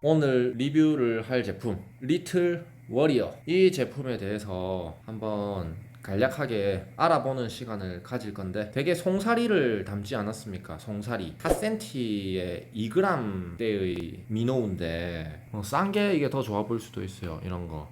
오늘 리뷰를 할 제품 리틀 워리어, 이 제품에 대해서 한번 간략하게 알아보는 시간을 가질 건데, 되게 송사리를 담지 않았습니까? 송사리 4cm에 2g대의 미노우인데 싼 게 이게 더 좋아 보일 수도 있어요, 이런 거.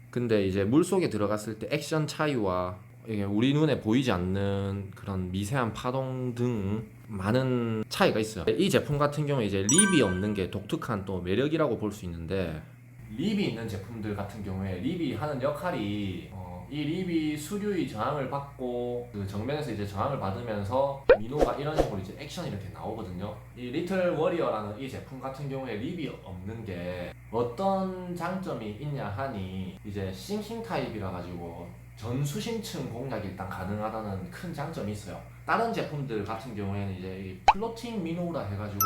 근데 이제 물속에 들어갔을 때 액션 차이와 이게 우리 눈에 보이지 않는 그런 미세한 파동 등 많은 차이가 있어요. 이 제품 같은 경우에 이제 립이 없는 게 독특한 또 매력이라고 볼 수 있는데, 립이 있는 제품들 같은 경우에 립이 하는 역할이 이 립이 수류의 저항을 받고 그 정면에서 이제 저항을 받으면서 미노가 이런 식으로 이제 액션이 이렇게 나오거든요. 이 리틀 워리어라는 이 제품 같은 경우에 립이 없는 게 어떤 장점이 있냐 하니, 이제 싱킹 타입이라 가지고 전수심층 공략이 일단 가능하다는 큰 장점이 있어요. 다른 제품들 같은 경우에는 이제 이 플로팅 미노라 해가지고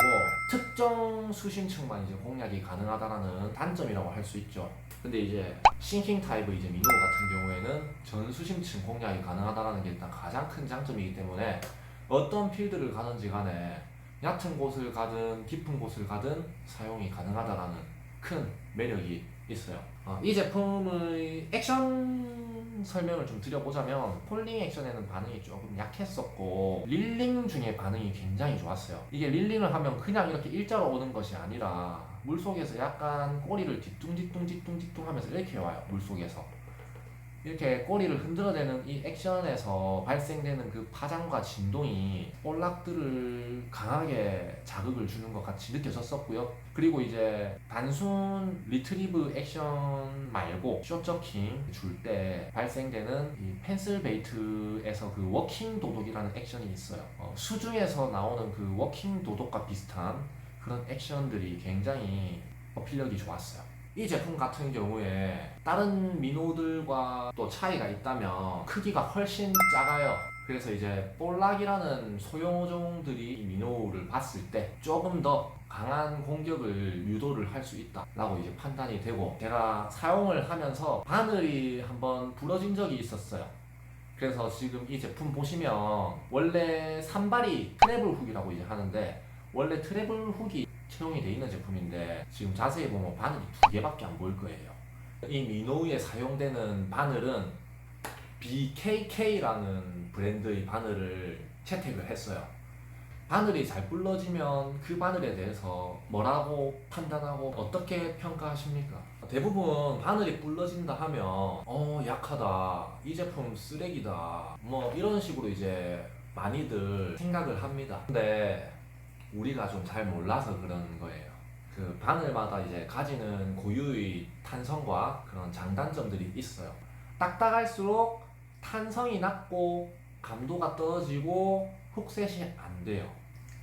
특정 수심층만 이제 공략이 가능하다라는 단점이라고 할 수 있죠. 근데 이제 싱킹 타입의 이제 미노 같은 경우에는 전 수심층 공략이 가능하다라는 게 일단 가장 큰 장점이기 때문에 어떤 필드를 가든지 간에 얕은 곳을 가든 깊은 곳을 가든 사용이 가능하다라는 큰 매력이 있어요. 이 제품의 액션 설명을 좀 드려보자면, 폴링 액션에는 반응이 조금 약했었고 릴링 중에 반응이 굉장히 좋았어요. 이게 릴링을 하면 그냥 이렇게 일자로 오는 것이 아니라 물속에서 약간 꼬리를 뒤뚱뒤뚱 하면서 이렇게 와요. 물속에서 이렇게 꼬리를 흔들어대는 이 액션에서 발생되는 그 파장과 진동이 볼락들을 강하게 자극을 주는 것 같이 느껴졌었고요. 그리고 이제 단순 리트리브 액션 말고 숏저킹 줄 때 발생되는 이 펜슬 베이트에서 그 워킹 도독이라는 액션이 있어요. 수중에서 나오는 그 워킹 도독과 비슷한 그런 액션들이 굉장히 어필력이 좋았어요. 이 제품 같은 경우에 다른 미노들과 또 차이가 있다면 크기가 훨씬 작아요. 그래서 이제 볼락이라는 소형어종들이 이 미노를 봤을 때 조금 더 강한 공격을 유도를 할 수 있다 라고 이제 판단이 되고, 제가 사용을 하면서 바늘이 한번 부러진 적이 있었어요. 그래서 지금 이 제품 보시면 원래 산발이 트래블 훅이라고 이제 하는데, 원래 트래블 훅이 채용이 되어 있는 제품인데 지금 자세히 보면 바늘이 2개밖에 안 보일 거예요. 이 미노우에 사용되는 바늘은 BKK라는 브랜드의 바늘을 채택을 했어요. 바늘이 잘 불러지면 그 바늘에 대해서 뭐라고 판단하고 어떻게 평가하십니까? 대부분 바늘이 불러진다 하면 약하다, 이 제품 쓰레기다, 뭐 이런 식으로 이제 많이들 생각을 합니다. 근데 우리가 좀 잘 몰라서 그런 거예요. 그 바늘마다 이제 가지는 고유의 탄성과 그런 장단점들이 있어요. 딱딱할수록 탄성이 낮고 감도가 떨어지고 훅셋이 안 돼요.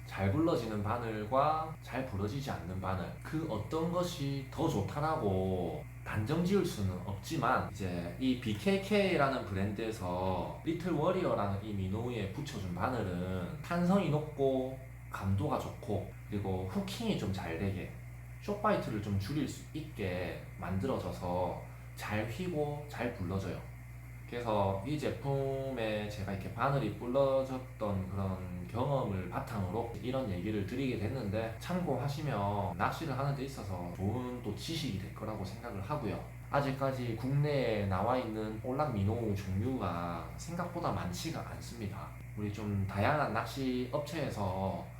잘 불러지는 바늘과 잘 부러지지 않는 바늘, 그 어떤 것이 더 좋다라고 단정 지을 수는 없지만, 이제 이 BKK라는 브랜드에서 리틀 워리어라는 이 미노우에 붙여준 바늘은 탄성이 높고 감도가 좋고, 그리고 후킹이 좀 잘 되게 숏바이트를 좀 줄일 수 있게 만들어져서 잘 휘고 잘 불러져요. 그래서 이 제품에 제가 이렇게 바늘이 불러졌던 그런 경험을 바탕으로 이런 얘기를 드리게 됐는데, 참고하시면 낚시를 하는 데 있어서 좋은 또 지식이 될 거라고 생각을 하고요. 아직까지 국내에 나와 있는 볼락 미노우 종류가 생각보다 많지가 않습니다. 우리 좀 다양한 낚시 업체에서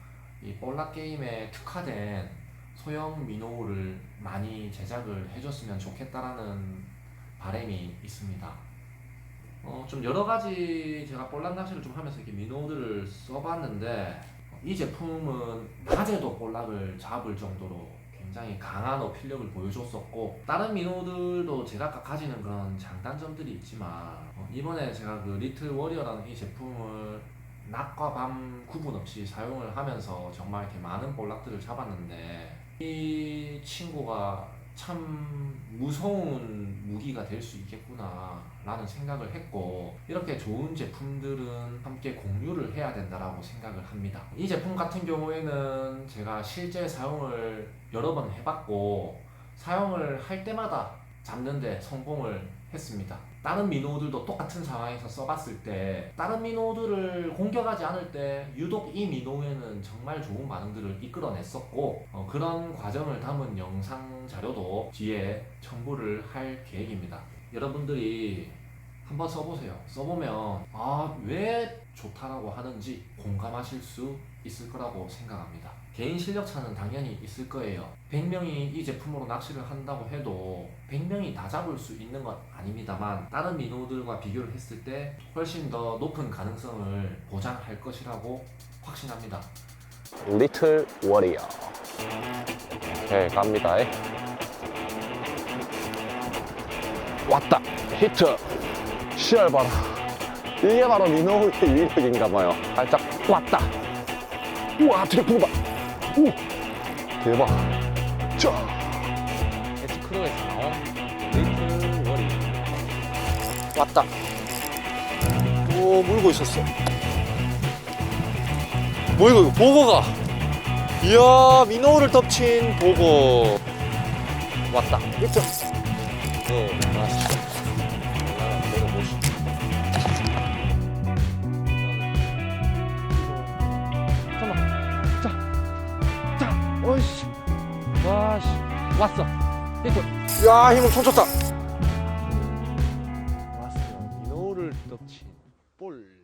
이 볼락 게임에 특화된 소형 미노우를 많이 제작을 해줬으면 좋겠다라는 바람이 있습니다. 좀 여러 가지 제가 볼락 낚시를 좀 하면서 이렇게 미노우들을 써봤는데, 이 제품은 낮에도 볼락을 잡을 정도로 굉장히 강한 어필력을 보여줬었고, 다른 미노우들도 제가 가지는 그런 장단점들이 있지만 이번에 제가 그 리틀 워리어라는 이 제품을 낮과 밤 구분 없이 사용을 하면서 정말 이렇게 많은 볼락들을 잡았는데, 이 친구가 참 무서운 무기가 될 수 있겠구나 라는 생각을 했고, 이렇게 좋은 제품들은 함께 공유를 해야 된다라고 생각을 합니다. 이 제품 같은 경우에는 제가 실제 사용을 여러 번 해봤고, 사용을 할 때마다 잡는데 성공을 했습니다. 다른 민호들도 똑같은 상황에서 써봤을 때 다른 민호들을 공격하지 않을 때 유독 이 민호에는 정말 좋은 반응들을 이끌어냈었고 그런 과정을 담은 영상 자료도 뒤에 첨부를 할 계획입니다. 여러분들이 한번 써보세요. 써보면 왜 좋다라고 하는지 공감하실 수 있을 거라고 생각합니다. 개인 실력 차는 당연히 있을 거예요. 100명이 이 제품으로 낚시를 한다고 해도 100명이 다 잡을 수 있는 건 아닙니다만 다른 민호들과 비교를 했을 때 훨씬 더 높은 가능성을 보장할 것이라고 확신합니다. 리틀 워리어. 오케이, 갑니다. 왔다. 히트. 시알 봐라. 이게 바로 민호의 위력인가봐요. 살짝 왔다. 우와, 트래프로 봐. 오, 대박. 자, 에스크로에서 나온 리틀 워리어. 왔다. 오, 물고 있었어. 뭐 이거, 보고가. 이야, 민호를 덮친 보고. 왔다. 히트. 네, 맞습니다. 어이씨, 와씨, 왔어. 히트. 야, 힘을 쳤다. 왔어. 민호를 덮친 볼.